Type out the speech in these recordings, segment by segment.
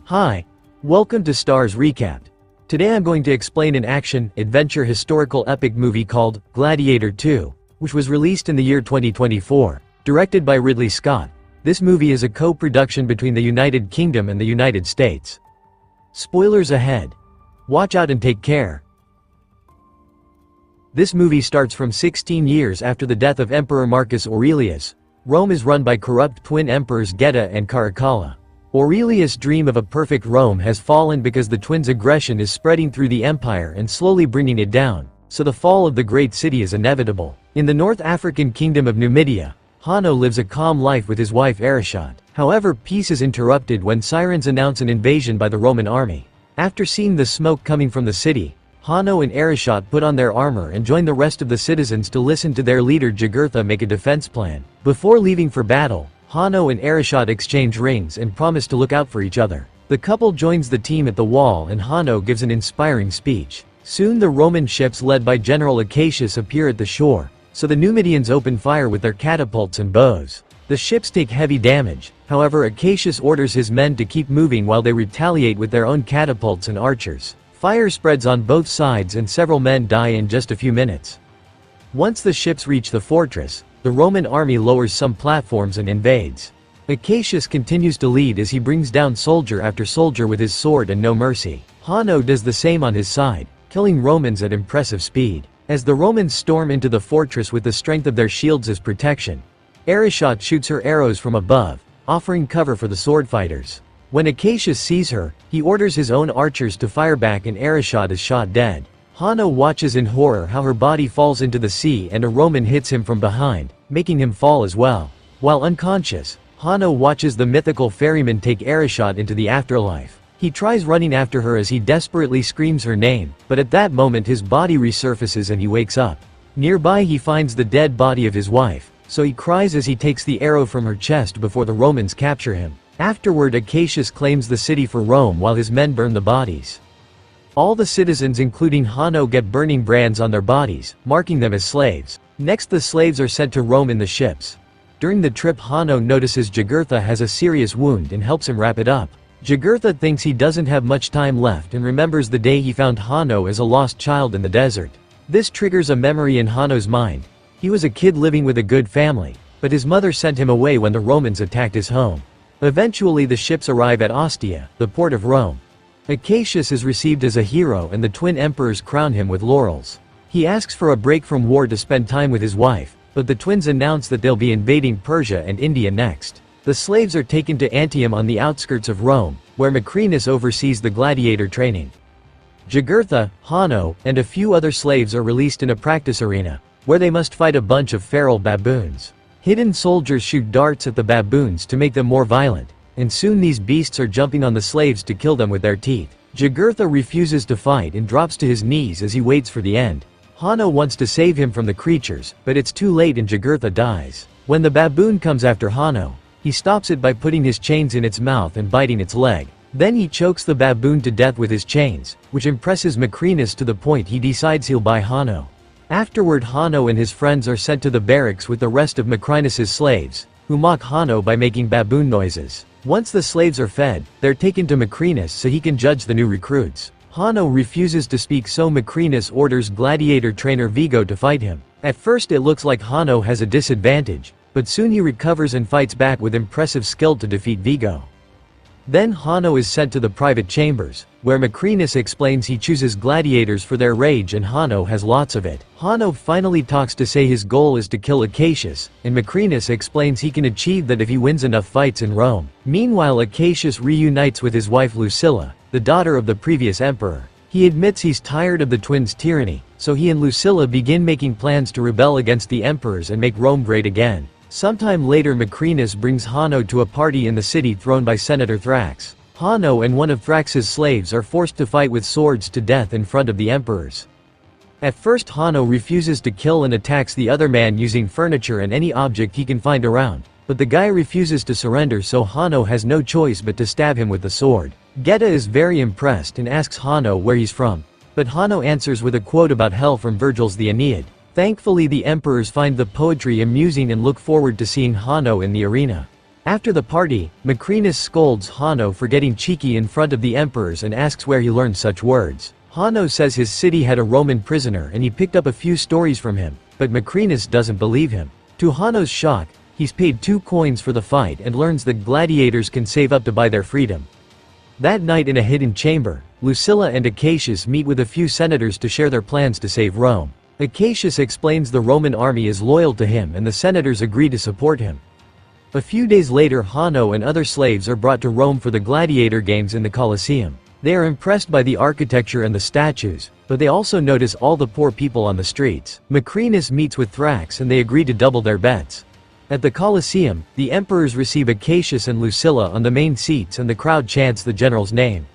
Hi, welcome to Starz Recapped. Today I'm going to explain an action-adventure historical epic movie called Gladiator 2, which was released in the year 2024, directed by Ridley Scott. This movie is a co-production between the United Kingdom and the United States. Spoilers ahead. Watch out and take care. This movie starts from 16 years after the death of Emperor Marcus Aurelius. Rome is run by corrupt twin emperors Geta and Caracalla. Aurelius' dream of a perfect Rome has fallen because the twins' aggression is spreading through the empire and slowly bringing it down, so the fall of the great city is inevitable. In the North African kingdom of Numidia, Hanno lives a calm life with his wife Arishot. However, peace is interrupted when sirens announce an invasion by the Roman army. After seeing the smoke coming from the city, Hanno and Arishot put on their armor and join the rest of the citizens to listen to their leader Jugurtha make a defense plan. Before leaving for battle, Hanno and Arishot exchange rings and promise to look out for each other. The couple joins the team at the wall and Hanno gives an inspiring speech. Soon the Roman ships led by General Acacius appear at the shore, so the Numidians open fire with their catapults and bows. The ships take heavy damage, however Acacius orders his men to keep moving while they retaliate with their own catapults and archers. Fire spreads on both sides and several men die in just a few minutes. Once the ships reach the fortress, the Roman army lowers some platforms and invades. Acacius continues to lead as he brings down soldier after soldier with his sword and no mercy. Hanno does the same on his side, killing Romans at impressive speed. As the Romans storm into the fortress with the strength of their shields as protection, Arishot shoots her arrows from above, offering cover for the sword fighters. When Acacius sees her, he orders his own archers to fire back and Arishot is shot dead. Hanno watches in horror how her body falls into the sea and a Roman hits him from behind, making him fall as well. While unconscious, Hanno watches the mythical ferryman take Arishot into the afterlife. He tries running after her as he desperately screams her name, but at that moment his body resurfaces and he wakes up. Nearby he finds the dead body of his wife, so he cries as he takes the arrow from her chest before the Romans capture him. Afterward Acacius claims the city for Rome while his men burn the bodies. All the citizens including Hanno get burning brands on their bodies, marking them as slaves. Next the slaves are sent to Rome in the ships. During the trip Hanno notices Jugurtha has a serious wound and helps him wrap it up. Jugurtha thinks he doesn't have much time left and remembers the day he found Hanno as a lost child in the desert. This triggers a memory in Hanno's mind. He was a kid living with a good family, but his mother sent him away when the Romans attacked his home. Eventually the ships arrive at Ostia, the port of Rome. Acacius is received as a hero and the twin emperors crown him with laurels. He asks for a break from war to spend time with his wife, but the twins announce that they'll be invading Persia and India next. The slaves are taken to Antium on the outskirts of Rome, where Maximus oversees the gladiator training. Jugurtha, Hanno, and a few other slaves are released in a practice arena, where they must fight a bunch of feral baboons. Hidden soldiers shoot darts at the baboons to make them more violent, and soon these beasts are jumping on the slaves to kill them with their teeth. Jugurtha refuses to fight and drops to his knees as he waits for the end. Hanno wants to save him from the creatures, but it's too late and Jugurtha dies. When the baboon comes after Hanno, he stops it by putting his chains in its mouth and biting its leg. Then he chokes the baboon to death with his chains, which impresses Maximus to the point he decides he'll buy Hanno. Afterward Hanno and his friends are sent to the barracks with the rest of Maximus's slaves, who mock Hanno by making baboon noises. Once the slaves are fed, they're taken to Maximus so he can judge the new recruits. Hanno refuses to speak so Maximus orders gladiator trainer Vigo to fight him. At first it looks like Hanno has a disadvantage, but soon he recovers and fights back with impressive skill to defeat Vigo. Then Hanno is sent to the private chambers, where Maximus explains he chooses gladiators for their rage and Hanno has lots of it. Hanno finally talks to say his goal is to kill Acacius, and Maximus explains he can achieve that if he wins enough fights in Rome. Meanwhile Acacius reunites with his wife Lucilla, the daughter of the previous emperor. He admits he's tired of the twins' tyranny, so he and Lucilla begin making plans to rebel against the emperors and make Rome great again. Sometime later Maximus brings Hanno to a party in the city thrown by Senator Thrax. Hanno and one of Thrax's slaves are forced to fight with swords to death in front of the emperors. At first Hanno refuses to kill and attacks the other man using furniture and any object he can find around, but the guy refuses to surrender so Hanno has no choice but to stab him with the sword. Geta is very impressed and asks Hanno where he's from, but Hanno answers with a quote about hell from Virgil's The Aeneid. Thankfully the emperors find the poetry amusing and look forward to seeing Hanno in the arena. After the party, Macrinas scolds Hanno for getting cheeky in front of the emperors and asks where he learned such words. Hanno says his city had a Roman prisoner and he picked up a few stories from him, but Macrinas doesn't believe him. To Hanno's shock, he's paid 2 coins for the fight and learns that gladiators can save up to buy their freedom. That night in a hidden chamber, Lucilla and Acacius meet with a few senators to share their plans to save Rome. Acacius explains the Roman army is loyal to him and the senators agree to support him. A few days later, Hanno and other slaves are brought to Rome for the gladiator games in the Coliseum. They are impressed by the architecture and the statues, but they also notice all the poor people on the streets. Macrinas meets with Thrax and they agree to double their bets. At the Coliseum, the emperors receive Acacius and Lucilla on the main seats and the crowd chants the general's name.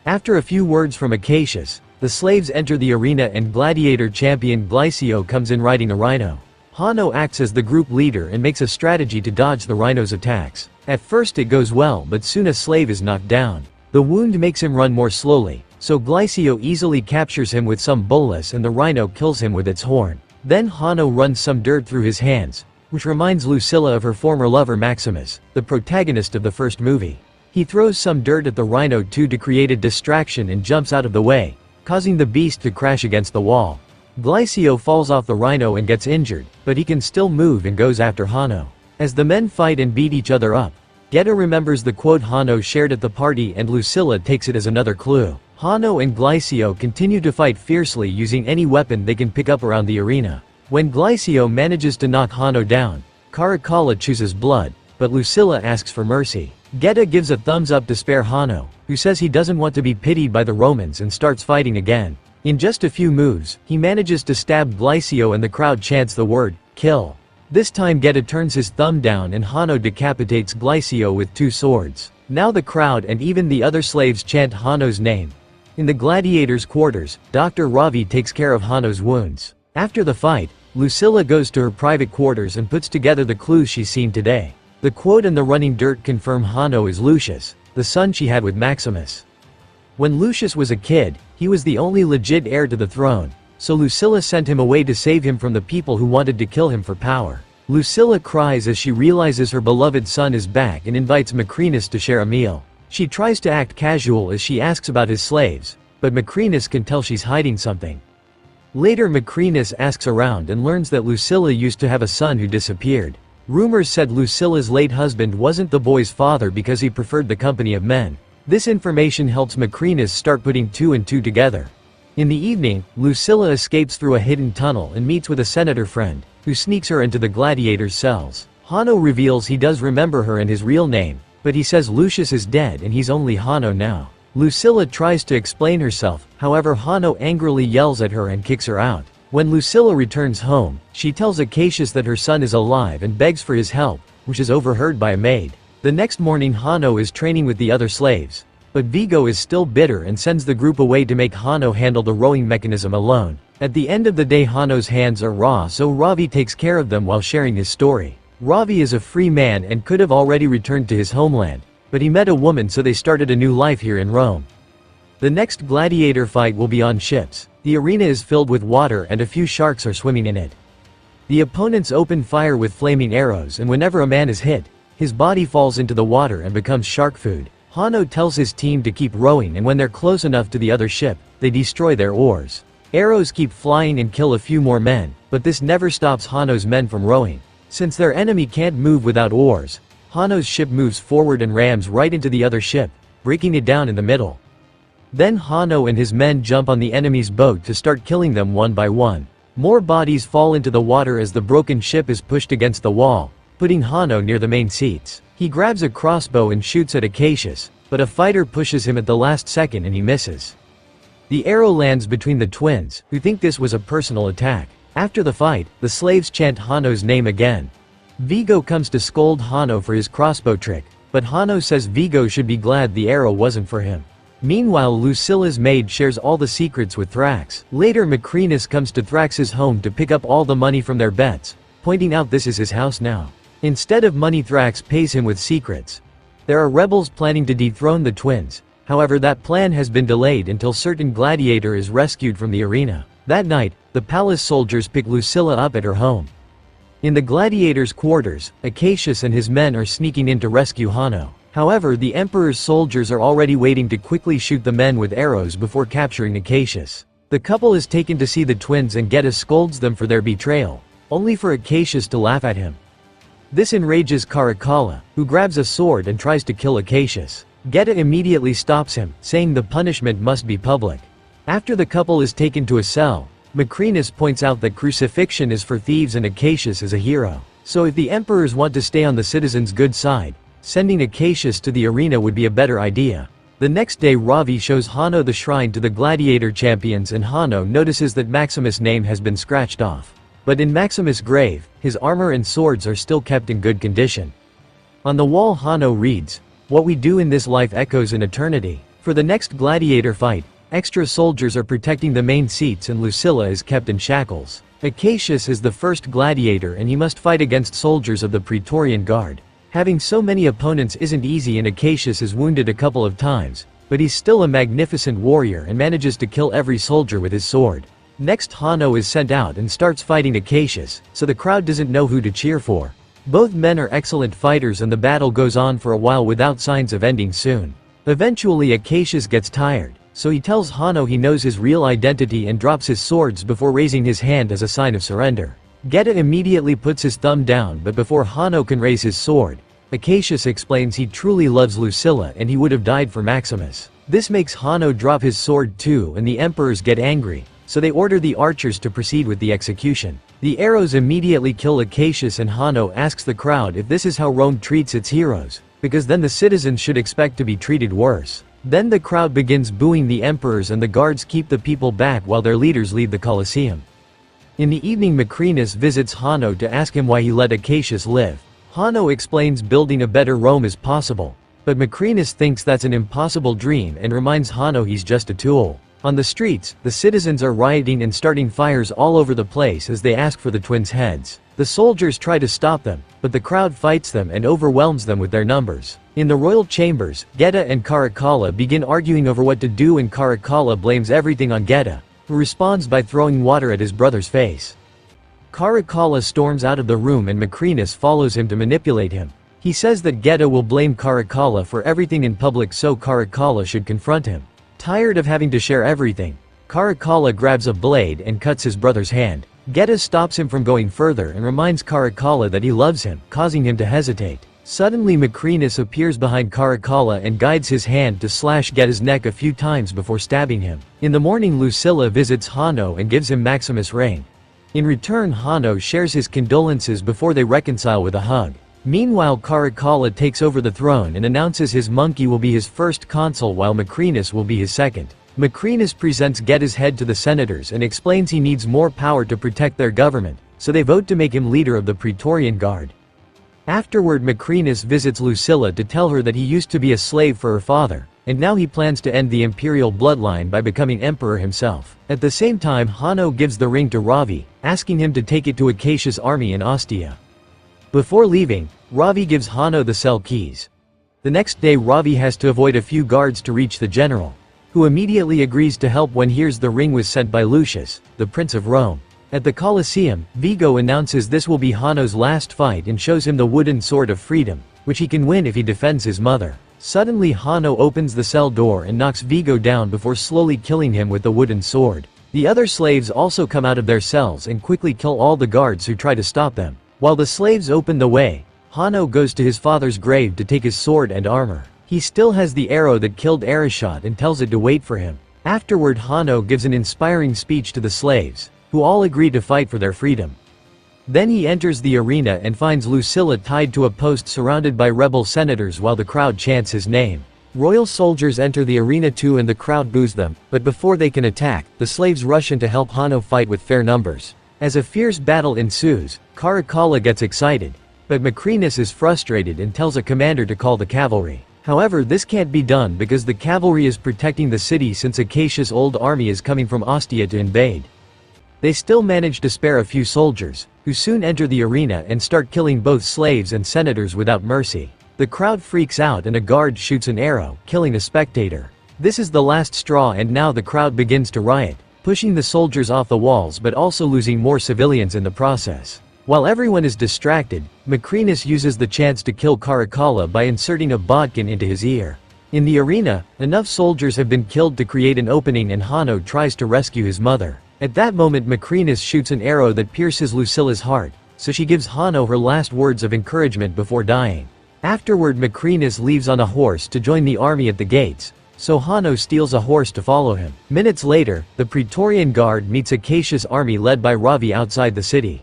After a few words from Acacius, the slaves enter the arena and gladiator champion Glycio comes in riding a rhino. Hanno acts as the group leader and makes a strategy to dodge the rhino's attacks. At first it goes well, but soon a slave is knocked down. The wound makes him run more slowly, so Glycio easily captures him with some bolus and the rhino kills him with its horn. Then Hanno runs some dirt through his hands, which reminds Lucilla of her former lover Maximus, the protagonist of the first movie. He throws some dirt at the rhino too to create a distraction and jumps out of the way, causing the beast to crash against the wall. Glycio falls off the rhino and gets injured, but he can still move and goes after Hanno. As the men fight and beat each other up, Geta remembers the quote Hanno shared at the party and Lucilla takes it as another clue. Hanno and Glycio continue to fight fiercely using any weapon they can pick up around the arena. When Glycio manages to knock Hanno down, Caracalla chooses blood, but Lucilla asks for mercy. Geta gives a thumbs up to spare Hanno, who says he doesn't want to be pitied by the Romans and starts fighting again. In just a few moves, he manages to stab Glycio and the crowd chants the word, kill. This time Geta turns his thumb down and Hanno decapitates Glycio with 2 swords. Now the crowd and even the other slaves chant Hanno's name. In the gladiators' quarters, Dr. Ravi takes care of Hanno's wounds. After the fight, Lucilla goes to her private quarters and puts together the clues she's seen today. The quote and the running dirt confirm Hanno is Lucius, the son she had with Maximus. When Lucius was a kid, he was the only legit heir to the throne, so Lucilla sent him away to save him from the people who wanted to kill him for power. Lucilla cries as she realizes her beloved son is back and invites Macrinas to share a meal. She tries to act casual as she asks about his slaves, but Macrinas can tell she's hiding something. Later Macrinas asks around and learns that Lucilla used to have a son who disappeared. Rumors said Lucilla's late husband wasn't the boy's father because he preferred the company of men. This information helps Macrinas start putting 2 and 2 together. In the evening, Lucilla escapes through a hidden tunnel and meets with a senator friend, who sneaks her into the gladiators' cells. Hanno reveals he does remember her and his real name, but he says Lucius is dead and he's only Hanno now. Lucilla tries to explain herself, however Hanno angrily yells at her and kicks her out. When Lucilla returns home, she tells Acacius that her son is alive and begs for his help, which is overheard by a maid. The next morning Hanno is training with the other slaves, but Vigo is still bitter and sends the group away to make Hanno handle the rowing mechanism alone. At the end of the day Hanno's hands are raw, so Ravi takes care of them while sharing his story. Ravi is a free man and could have already returned to his homeland, but he met a woman so they started a new life here in Rome. The next gladiator fight will be on ships. The arena is filled with water and a few sharks are swimming in it. The opponents open fire with flaming arrows and whenever a man is hit, his body falls into the water and becomes shark food. Hanno tells his team to keep rowing and when they're close enough to the other ship, they destroy their oars. Arrows keep flying and kill a few more men, but this never stops Hanno's men from rowing. Since their enemy can't move without oars, Hanno's ship moves forward and rams right into the other ship, breaking it down in the middle. Then Hanno and his men jump on the enemy's boat to start killing them one by one. More bodies fall into the water as the broken ship is pushed against the wall, putting Hanno near the main seats. He grabs a crossbow and shoots at Acacius, but a fighter pushes him at the last second and he misses. The arrow lands between the twins, who think this was a personal attack. After the fight, the slaves chant Hanno's name again. Vigo comes to scold Hanno for his crossbow trick, but Hanno says Vigo should be glad the arrow wasn't for him. Meanwhile Lucilla's maid shares all the secrets with Thrax. Later Macrinas comes to Thrax's home to pick up all the money from their bets, pointing out this is his house now. Instead of money Thrax pays him with secrets. There are rebels planning to dethrone the twins, however that plan has been delayed until certain gladiator is rescued from the arena. That night, the palace soldiers pick Lucilla up at her home. In the gladiators' quarters, Acacius and his men are sneaking in to rescue Hanno. However, the emperor's soldiers are already waiting to quickly shoot the men with arrows before capturing Acacius. The couple is taken to see the twins and Geta scolds them for their betrayal, only for Acacius to laugh at him. This enrages Caracalla, who grabs a sword and tries to kill Acacius. Geta immediately stops him, saying the punishment must be public. After the couple is taken to a cell, Macrinas points out that crucifixion is for thieves and Acacius is a hero. So if the emperors want to stay on the citizens' good side, sending Acacius to the arena would be a better idea. The next day Ravi shows Hanno the shrine to the gladiator champions and Hanno notices that Maximus' name has been scratched off. But in Maximus' grave, his armor and swords are still kept in good condition. On the wall Hanno reads, "What we do in this life echoes in eternity." For the next gladiator fight, extra soldiers are protecting the main seats and Lucilla is kept in shackles. Acacius is the first gladiator and he must fight against soldiers of the Praetorian Guard. Having so many opponents isn't easy and Acacius is wounded a couple of times, but he's still a magnificent warrior and manages to kill every soldier with his sword. Next Hanno is sent out and starts fighting Acacius, so the crowd doesn't know who to cheer for. Both men are excellent fighters and the battle goes on for a while without signs of ending soon. Eventually Acacius gets tired, so he tells Hanno he knows his real identity and drops his swords before raising his hand as a sign of surrender. Geta immediately puts his thumb down, but before Hanno can raise his sword, Acacius explains he truly loves Lucilla and he would have died for Maximus. This makes Hanno drop his sword too and the emperors get angry, so they order the archers to proceed with the execution. The arrows immediately kill Acacius and Hanno asks the crowd if this is how Rome treats its heroes, because then the citizens should expect to be treated worse. Then the crowd begins booing the emperors and the guards keep the people back while their leaders leave the Coliseum. In the evening Macrinas visits Hanno to ask him why he let Acacius live. Hanno explains building a better Rome is possible, but Macrinas thinks that's an impossible dream and reminds Hanno he's just a tool. On the streets, the citizens are rioting and starting fires all over the place as they ask for the twins' heads. The soldiers try to stop them, but the crowd fights them and overwhelms them with their numbers. In the royal chambers, Geta and Caracalla begin arguing over what to do and Caracalla blames everything on Geta, who responds by throwing water at his brother's face. Caracalla storms out of the room and Macrinas follows him to manipulate him. He says that Geta will blame Caracalla for everything in public so Caracalla should confront him. Tired of having to share everything, Caracalla grabs a blade and cuts his brother's hand. Geta stops him from going further and reminds Caracalla that he loves him, causing him to hesitate. Suddenly Macrinas appears behind Caracalla and guides his hand to slash Geta's neck a few times before stabbing him. In the morning Lucilla visits Hanno and gives him Maximus' ring. In return Hanno shares his condolences before they reconcile with a hug. Meanwhile Caracalla takes over the throne and announces his monkey will be his first consul while Macrinas will be his second. Macrinas presents Geta's head to the senators and explains he needs more power to protect their government, so they vote to make him leader of the Praetorian Guard. Afterward Macrinas visits Lucilla to tell her that he used to be a slave for her father, and now he plans to end the imperial bloodline by becoming emperor himself. At the same time Hanno gives the ring to Ravi, asking him to take it to Acacius' army in Ostia. Before leaving, Ravi gives Hanno the cell keys. The next day Ravi has to avoid a few guards to reach the general, who immediately agrees to help when hears the ring was sent by Lucius, the Prince of Rome. At the Coliseum, Vigo announces this will be Hanno's last fight and shows him the wooden sword of freedom, which he can win if he defends his mother. Suddenly Hanno opens the cell door and knocks Vigo down before slowly killing him with the wooden sword. The other slaves also come out of their cells and quickly kill all the guards who try to stop them. While the slaves open the way, Hanno goes to his father's grave to take his sword and armor. He still has the arrow that killed Arishot and tells it to wait for him. Afterward Hanno gives an inspiring speech to the slaves, who all agree to fight for their freedom. Then he enters the arena and finds Lucilla tied to a post surrounded by rebel senators while the crowd chants his name. Royal soldiers enter the arena too and the crowd boos them, but before they can attack, the slaves rush in to help Hanno fight with fair numbers. As a fierce battle ensues, Caracalla gets excited, but Macrinas is frustrated and tells a commander to call the cavalry. However, this can't be done because the cavalry is protecting the city since Acacius' old army is coming from Ostia to invade. They still manage to spare a few soldiers, who soon enter the arena and start killing both slaves and senators without mercy. The crowd freaks out and a guard shoots an arrow, killing a spectator. This is the last straw and now the crowd begins to riot, pushing the soldiers off the walls but also losing more civilians in the process. While everyone is distracted, Macrinas uses the chance to kill Caracalla by inserting a bodkin into his ear. In the arena, enough soldiers have been killed to create an opening and Hanno tries to rescue his mother. At that moment Macrinas shoots an arrow that pierces Lucilla's heart, so she gives Hanno her last words of encouragement before dying. Afterward Macrinas leaves on a horse to join the army at the gates, so Hanno steals a horse to follow him. Minutes later, the Praetorian Guard meets Acacius' army led by Ravi outside the city.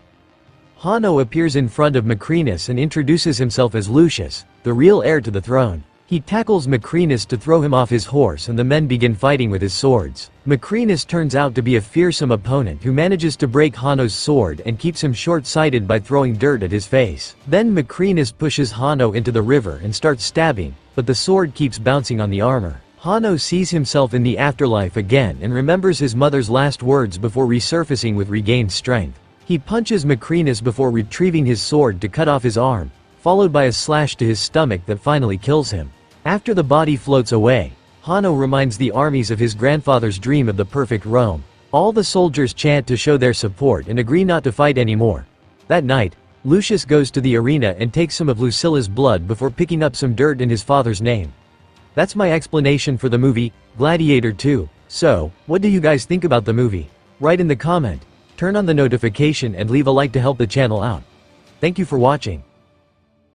Hanno appears in front of Macrinas and introduces himself as Lucius, the real heir to the throne. He tackles Macrinas to throw him off his horse and the men begin fighting with his swords. Macrinas turns out to be a fearsome opponent who manages to break Hanno's sword and keeps him short-sighted by throwing dirt at his face. Then Macrinas pushes Hanno into the river and starts stabbing, but the sword keeps bouncing on the armor. Hanno sees himself in the afterlife again and remembers his mother's last words before resurfacing with regained strength. He punches Macrinas before retrieving his sword to cut off his arm, followed by a slash to his stomach that finally kills him. After the body floats away, Hanno reminds the armies of his grandfather's dream of the perfect Rome. All the soldiers chant to show their support and agree not to fight anymore. That night, Lucius goes to the arena and takes some of Lucilla's blood before picking up some dirt in his father's name. That's my explanation for the movie, Gladiator 2. So, what do you guys think about the movie? Write in the comment, turn on the notification and leave a like to help the channel out. Thank you for watching.